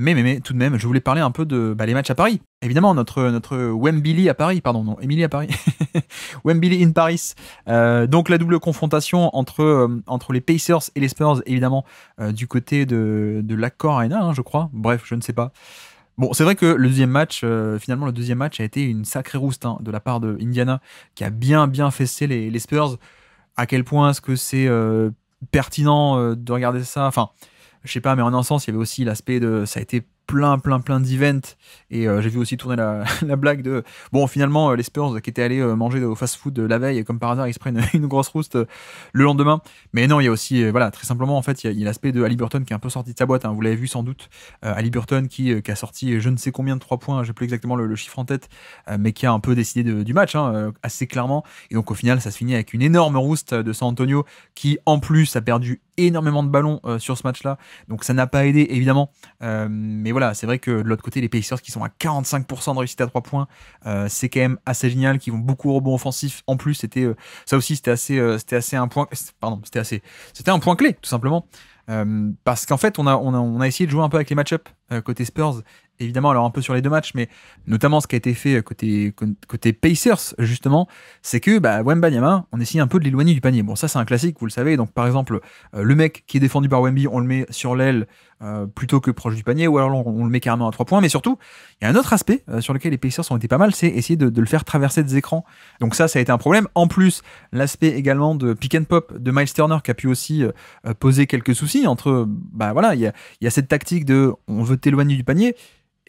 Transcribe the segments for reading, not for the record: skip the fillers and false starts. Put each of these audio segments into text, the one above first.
Mais tout de même, je voulais parler un peu de les matchs à Paris. Évidemment, notre Wembley à Paris, pardon, non, Emily à Paris. Wembley in Paris. Donc la double confrontation entre les Pacers et les Spurs, évidemment, du côté de l'Accor Arena, hein, je crois. Bref, je ne sais pas. Bon, c'est vrai que le deuxième match, finalement, le deuxième match a été une sacrée rouste hein, de la part de Indiana, qui a bien fessé les Spurs. À quel point est-ce que c'est pertinent de regarder ça? Enfin, je sais pas, mais en un sens, il y avait aussi l'aspect de. Ça a été plein d'events. Et j'ai vu aussi tourner la blague de. Bon, finalement, les Spurs qui étaient allés manger au fast-food la veille, comme par hasard, ils se prennent une grosse rouste le lendemain. Mais non, il y a aussi, voilà, très simplement, en fait, il y a l'aspect de Haliburton qui est un peu sorti de sa boîte. Hein, vous l'avez vu sans doute. Haliburton qui a sorti je ne sais combien de 3 points, j'ai plus exactement le chiffre en tête, mais qui a un peu décidé du match, hein, assez clairement. Et donc, au final, ça se finit avec une énorme rouste de San Antonio qui, en plus, a perdu énormément de ballons sur ce match-là. Donc, ça n'a pas aidé, évidemment. Mais voilà, c'est vrai que de l'autre côté, les Pacers qui sont à 45% de réussite à 3 points, c'est quand même assez génial, qui vont beaucoup au rebond offensif. En plus, ça aussi, c'était assez un point, pardon, c'était un point clé, tout simplement. Parce qu'en fait, on a essayé de jouer un peu avec les match-ups côté Spurs, évidemment, alors un peu sur les deux matchs, mais notamment ce qui a été fait côté Pacers, justement, c'est que Wembanyama, on essaye un peu de l'éloigner du panier. Bon, ça, c'est un classique, vous le savez. Donc, par exemple, le mec qui est défendu par Wemby, on le met sur l'aile plutôt que proche du panier, ou alors on le met carrément à 3 points. Mais surtout, il y a un autre aspect sur lequel les Pacers ont été pas mal, c'est essayer de le faire traverser des écrans. Donc ça a été un problème. En plus, l'aspect également de pick and pop de Miles Turner qui a pu aussi poser quelques soucis entre, voilà, il y a cette tactique de on veut t'éloigner du panier,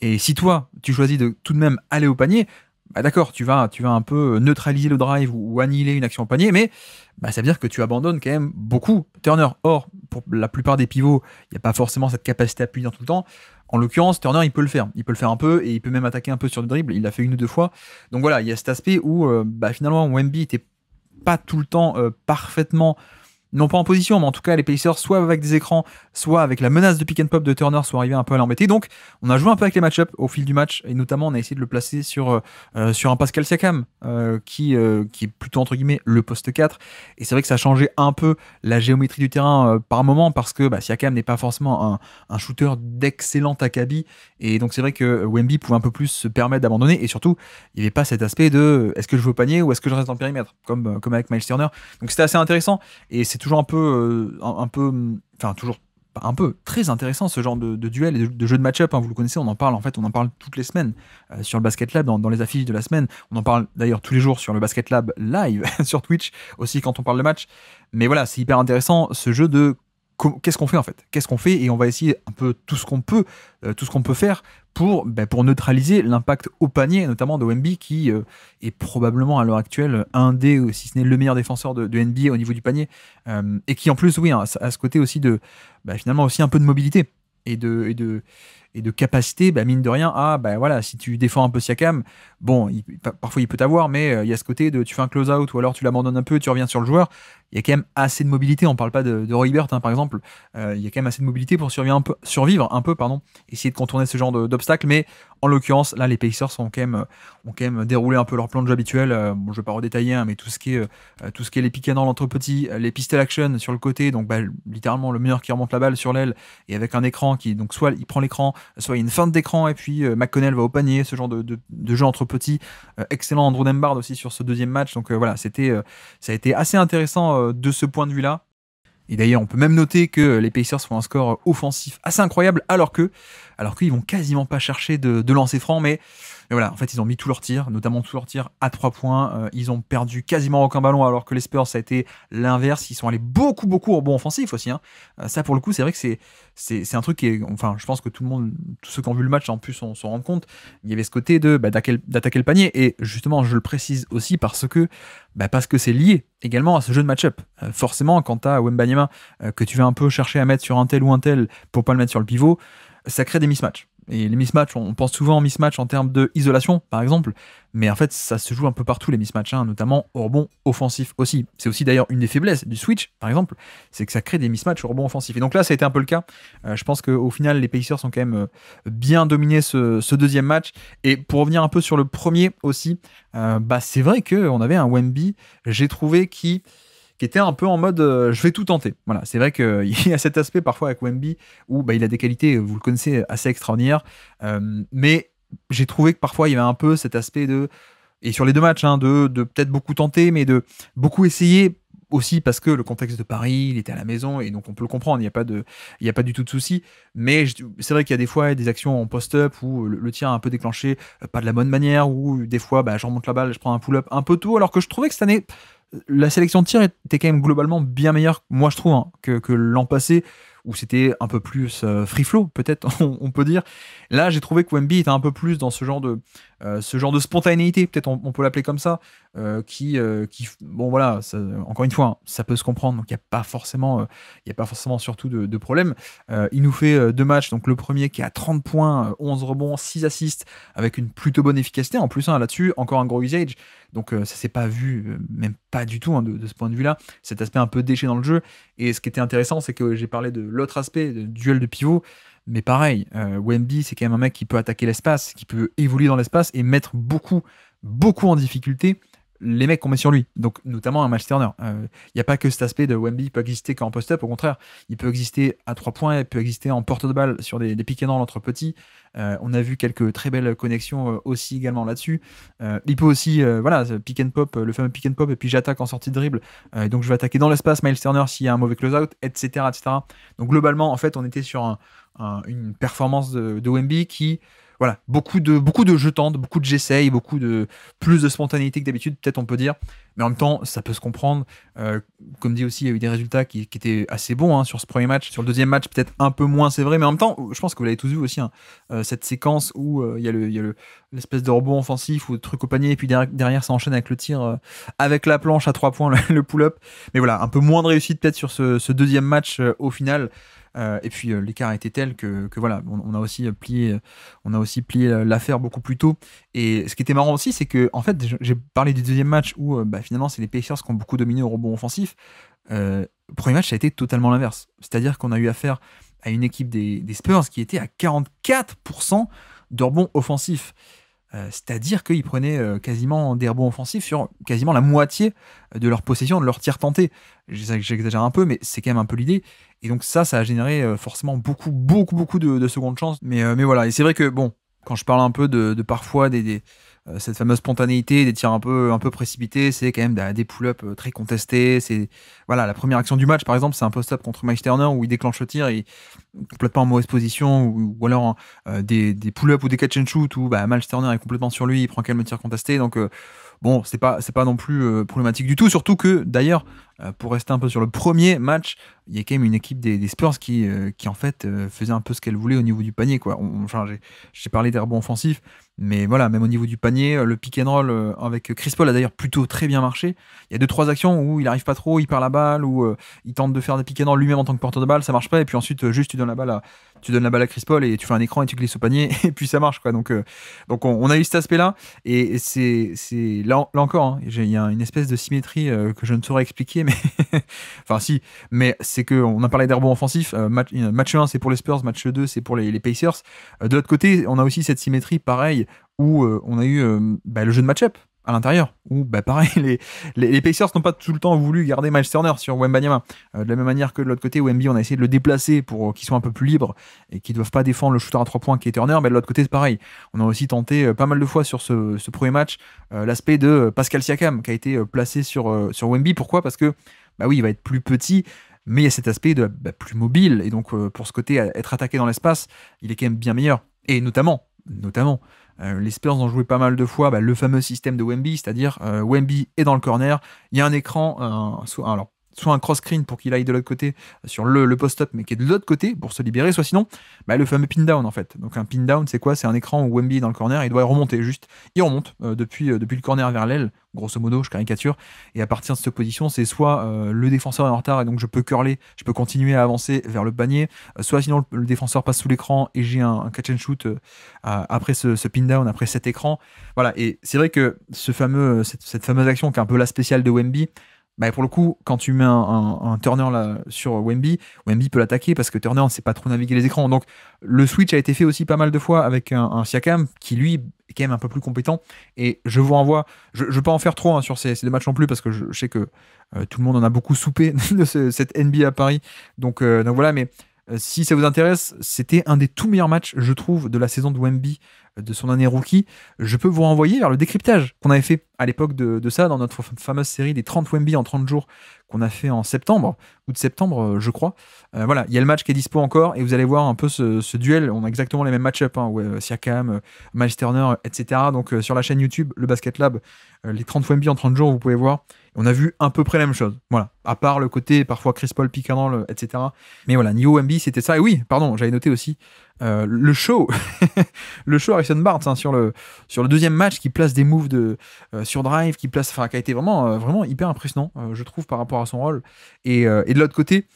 et si toi, tu choisis de tout de même aller au panier, d'accord, tu vas un peu neutraliser le drive ou annihiler une action au panier, mais ça veut dire que tu abandonnes quand même beaucoup Turner. Or, pour la plupart des pivots, il n'y a pas forcément cette capacité à appuyer dans tout le temps. En l'occurrence, Turner, il peut le faire. Il peut le faire un peu, et il peut même attaquer un peu sur le dribble. Il l'a fait une ou deux fois. Donc voilà, il y a cet aspect où finalement, Wemby n'était pas tout le temps parfaitement, non pas en position, mais en tout cas les Pacers, soit avec des écrans, soit avec la menace de pick and pop de Turner, sont arrivés un peu à l'embêter. Donc on a joué un peu avec les match-ups au fil du match, et notamment on a essayé de le placer sur un Pascal Siakam qui est plutôt entre guillemets le poste 4. Et c'est vrai que ça a changé un peu la géométrie du terrain par moment, parce que Siakam n'est pas forcément un shooter d'excellent acabit, et donc c'est vrai que Wemby pouvait un peu plus se permettre d'abandonner, et surtout il n'y avait pas cet aspect de est-ce que je vais au panier ou est-ce que je reste dans le périmètre, comme avec Miles Turner. Donc c'était assez intéressant, et c'est toujours un peu, toujours pas un peu, très intéressant ce genre de duel et de jeu de match-up. Hein, vous le connaissez, on en parle toutes les semaines sur le Basket Lab, dans les affiches de la semaine. On en parle d'ailleurs tous les jours sur le Basket Lab live sur Twitch aussi quand on parle de match. Mais voilà, c'est hyper intéressant ce jeu de qu'est-ce qu'on fait en fait, qu'est-ce qu'on fait, et on va essayer un peu tout ce qu'on peut faire pour neutraliser l'impact au panier, notamment de Wemby, qui est probablement à l'heure actuelle un des, si ce n'est le meilleur défenseur de NBA au niveau du panier, et qui en plus, oui, a ce côté aussi de finalement aussi un peu de mobilité et de capacité, mine de rien, à voilà, si tu défends un peu Siakam, bon, parfois il peut t'avoir, mais il y a ce côté de tu fais un close-out ou alors tu l'abandonnes un peu, tu reviens sur le joueur. Il y a quand même assez de mobilité. On parle pas de Roy Hibbert, hein, par exemple. Il y a quand même assez de mobilité pour survivre un peu, essayer de contourner ce genre d'obstacles. Mais en l'occurrence, là, les Pacers ont quand même déroulé un peu leur plan de jeu habituel. Bon, je vais pas redétailler, hein, mais tout ce qui est les pick and roll entre petits, les pistol action sur le côté, donc littéralement le meilleur qui remonte la balle sur l'aile, et avec un écran qui, donc soit il prend l'écran, soit il y a une feinte d'écran, et puis McConnell va au panier, ce genre de jeu entre petits. Excellent Andrew Nembhard aussi sur ce deuxième match. Donc voilà, ça a été assez intéressant de ce point de vue-là. Et d'ailleurs, on peut même noter que les Pacers font un score offensif assez incroyable, alors qu'ils vont quasiment pas chercher de lancer franc, mais voilà, en fait, ils ont mis tous leurs tirs, notamment tous leurs tirs à 3 points. Ils ont perdu quasiment aucun ballon, alors que les Spurs, ça a été l'inverse. Ils sont allés beaucoup au rebond offensif aussi. Hein. Ça, pour le coup, c'est vrai que c'est un truc qui est... Enfin, je pense que tous ceux qui ont vu le match, en plus, s'en rendent compte. Il y avait ce côté d'attaquer le panier. Et justement, je le précise aussi parce que c'est lié également à ce jeu de match-up. Forcément, quand tu as Wembanyama que tu vas un peu chercher à mettre sur un tel ou un tel pour pas le mettre sur le pivot, ça crée des mismatchs. Et les mismatchs, on pense souvent en mismatch en termes d'isolation, par exemple, mais en fait, ça se joue un peu partout, les mismatchs, hein, notamment au rebond offensif aussi. C'est aussi d'ailleurs une des faiblesses du switch, par exemple, c'est que ça crée des mismatchs au rebond offensif. Et donc là, ça a été un peu le cas. Je pense qu'au final, les Pacers ont quand même bien dominé ce deuxième match. Et pour revenir un peu sur le premier aussi, c'est vrai qu'on avait un Wemby, j'ai trouvé, qui qui était un peu en mode je vais tout tenter. Voilà, c'est vrai qu'il y a cet aspect parfois avec Wemby où il a des qualités, vous le connaissez, assez extraordinaires. Mais j'ai trouvé que parfois il y avait un peu cet aspect et sur les deux matchs, hein, de peut-être beaucoup tenter, mais de beaucoup essayer. Aussi parce que le contexte de Paris, il était à la maison et donc on peut le comprendre, il y a pas du tout de souci. Mais c'est vrai qu'il y a des fois des actions en post-up où le tir a un peu déclenché, pas de la bonne manière, où des fois je remonte la balle, je prends un pull-up un peu tôt, alors que je trouvais que cette année, la sélection de tir était quand même globalement bien meilleure, moi je trouve, hein, que l'an passé, où c'était un peu plus free flow, peut-être, on peut dire. Là, j'ai trouvé que Wemby était un peu plus dans ce genre de spontanéité, peut-être on peut l'appeler comme ça, bon voilà, encore une fois, hein, ça peut se comprendre, donc il n'y a pas forcément surtout de problème. Il nous fait deux matchs, donc le premier qui est à 30 points, 11 rebonds, 6 assists, avec une plutôt bonne efficacité, en plus là-dessus, encore un gros usage, donc ça s'est pas vu, même pas du tout, hein, de ce point de vue-là, cet aspect un peu déchet dans le jeu. Et ce qui était intéressant, c'est que j'ai parlé de l'autre aspect, de duel de pivot. Mais pareil, Wemby, c'est quand même un mec qui peut attaquer l'espace, qui peut évoluer dans l'espace et mettre beaucoup, beaucoup en difficulté les mecs qu'on met sur lui. Donc, notamment un Miles Turner. Il n'y a pas que cet aspect de Wemby peut exister qu'en post-up, au contraire. Il peut exister à 3 points, il peut exister en porte de balle sur des pick and roll entre petits. On a vu quelques très belles connexions aussi également là-dessus. Il peut aussi, pick and pop, le fameux pick and pop, et puis j'attaque en sortie de dribble. Donc je vais attaquer dans l'espace Miles Turner s'il y a un mauvais close-out, etc., etc. Donc globalement, en fait, on était sur une performance de Wemby qui, voilà, beaucoup de jeux tendres, beaucoup de j'essaye, plus de spontanéité que d'habitude, peut-être on peut dire. Mais en même temps, ça peut se comprendre. Comme dit aussi, il y a eu des résultats qui étaient assez bons, hein, sur ce premier match. Sur le deuxième match, peut-être un peu moins, c'est vrai. Mais en même temps, je pense que vous l'avez tous vu aussi, hein, cette séquence où il y a l'espèce de rebond offensif ou de truc au panier, et puis derrière ça enchaîne avec le tir avec la planche à 3 points, le pull-up. Mais voilà, un peu moins de réussite peut-être sur ce deuxième match au final. Et puis l'écart était tel que voilà, on a aussi plié l'affaire beaucoup plus tôt. Et ce qui était marrant aussi, c'est que en fait, j'ai parlé du deuxième match où finalement c'est les Pacers qui ont beaucoup dominé au rebond offensif. Le premier match, ça a été totalement l'inverse. C'est-à-dire qu'on a eu affaire à une équipe des Spurs qui était à 44% de rebond offensif. C'est-à-dire qu'ils prenaient quasiment des rebonds offensifs sur quasiment la moitié de leur possession, de leur tir tenté. J'exagère un peu, mais c'est quand même un peu l'idée. Et donc ça a généré forcément beaucoup, beaucoup, beaucoup de secondes chances. Mais voilà, et c'est vrai que, bon, quand je parle un peu de parfois cette fameuse spontanéité, des tirs un peu précipités, c'est quand même des pull-ups très contestés. C'est, voilà, la première action du match, par exemple, c'est un post-up contre Miles Turner où il déclenche le tir et complètement en mauvaise position, ou alors des pull-ups ou des catch and shoot où Miles Turner est complètement sur lui, il prend quand même le tir contesté. Donc bon, c'est pas non plus problématique du tout, surtout que d'ailleurs, pour rester un peu sur le premier match, il y a quand même une équipe des Spurs qui en fait faisait un peu ce qu'elle voulait au niveau du panier, quoi. J'ai parlé des rebonds offensifs, mais voilà, même au niveau du panier, le pick and roll avec Chris Paul a d'ailleurs plutôt très bien marché. Il y a 2-3 actions où il arrive pas trop, il perd la balle, ou il tente de faire des pick and roll lui-même en tant que porteur de balle, ça marche pas, et puis ensuite juste tu donnes la balle à Chris Paul et tu fais un écran et tu glisses au panier et puis ça marche, quoi. Donc on a eu cet aspect-là, et c'est là encore, hein, il y a une espèce de symétrie que je ne saurais expliquer, mais enfin si, mais c'est que on a parlé des rebonds offensifs, match 1 c'est pour les Spurs, match 2 c'est pour les Pacers. De l'autre côté, on a aussi cette symétrie pareil où on a eu le jeu de match-up à l'intérieur, où pareil, les Pacers n'ont pas tout le temps voulu garder Miles Turner sur Wembanyama, de la même manière que de l'autre côté, Wemby, on a essayé de le déplacer pour qu'il soit un peu plus libre et qu'il ne doive pas défendre le shooter à 3 points qui est Turner. Mais de l'autre côté, c'est pareil, on a aussi tenté pas mal de fois sur ce premier match l'aspect de Pascal Siakam qui a été placé sur Wemby. Pourquoi? Parce que oui, il va être plus petit, mais il y a cet aspect de plus mobile, et donc pour ce côté être attaqué dans l'espace, il est quand même bien meilleur. Et notamment les Spurs ont joué pas mal de fois le fameux système de Wemby, c'est-à-dire Wemby est dans le corner, il y a un écran, soit un cross-screen pour qu'il aille de l'autre côté sur le post-up, mais qui est de l'autre côté pour se libérer, soit sinon le fameux pin-down en fait. Donc un pin-down, c'est quoi? C'est un écran où Wemby est dans le corner, il doit remonter juste. Il remonte depuis le corner vers l'aile, grosso modo, je caricature, et à partir de cette position, c'est soit le défenseur est en retard et donc je peux curler, je peux continuer à avancer vers le panier, soit sinon le défenseur passe sous l'écran et j'ai un catch and shoot après ce pin-down, après cet écran. Voilà, et c'est vrai que cette fameuse action qui est un peu la spéciale de Wemby, pour le coup, quand tu mets un Turner là, sur Wemby peut l'attaquer parce que Turner ne sait pas trop naviguer les écrans. Donc le switch a été fait aussi pas mal de fois avec un Siakam qui lui est quand même un peu plus compétent. Et je vous renvoie, je ne vais pas en faire trop sur ces deux matchs non plus, parce que je sais que tout le monde en a beaucoup soupé de cette NBA à Paris. Donc voilà, mais si ça vous intéresse, c'était un des tout meilleurs matchs, je trouve, de la saison de Wemby, de son année rookie. Je peux vous renvoyer vers le décryptage qu'on avait fait à l'époque de ça, dans notre fameuse série des 30 Wemby en 30 jours qu'on a fait en septembre, ou de septembre, je crois. Voilà, il y a le match qui est dispo encore, et vous allez voir un peu ce duel. On a exactement les mêmes match-ups, Siakam, Miles Turner, etc. Donc sur la chaîne YouTube, le Basket Lab, les 30 Wemby en 30 jours, vous pouvez voir. On a vu à peu près la même chose. Voilà. À part le côté, parfois Chris Paul, pick and roll, etc. Mais voilà, niveau Wemby, c'était ça. Et oui, pardon, j'avais noté aussi le show. Le show Harrison Barnes sur le deuxième match qui place des moves sur drive, qui a été vraiment hyper impressionnant, je trouve, par rapport à son rôle. Et de l'autre côté,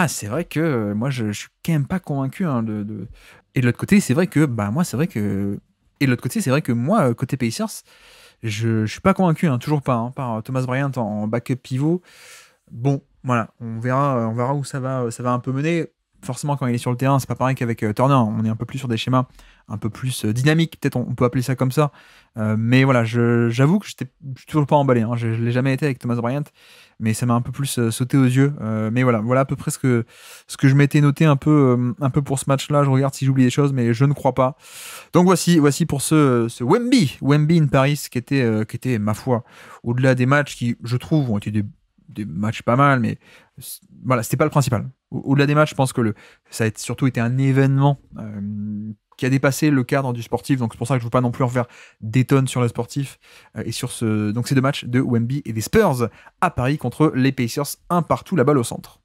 c'est vrai que moi, je suis quand même pas convaincu. Et de l'autre côté, c'est vrai que, Et de l'autre côté, c'est vrai que moi, côté Pacers, je suis pas convaincu, toujours pas, par Thomas Bryant en backup pivot. Bon, voilà, on verra où ça va un peu mener. Forcément, quand il est sur le terrain, c'est pas pareil qu'avec Turner. On est un peu plus sur des schémas un peu plus dynamiques, peut-être on peut appeler ça comme ça. Mais voilà, j'avoue que je suis toujours pas emballé. Je l'ai jamais été avec Thomas Bryant, mais ça m'a un peu plus sauté aux yeux. Mais voilà à peu près ce que je m'étais noté un peu pour ce match-là. Je regarde si j'oublie des choses, mais je ne crois pas. Donc voici pour ce Wemby in Paris, qui était, ma foi, au-delà des matchs qui, je trouve, ont été des matchs pas mal, mais voilà, c'était pas le principal. Au-delà des matchs, je pense que ça a surtout été un événement qui a dépassé le cadre du sportif, donc c'est pour ça que je ne veux pas non plus en faire des tonnes sur le sportif, et sur donc ces deux matchs de Wemby et des Spurs à Paris contre les Pacers, un partout, la balle au centre.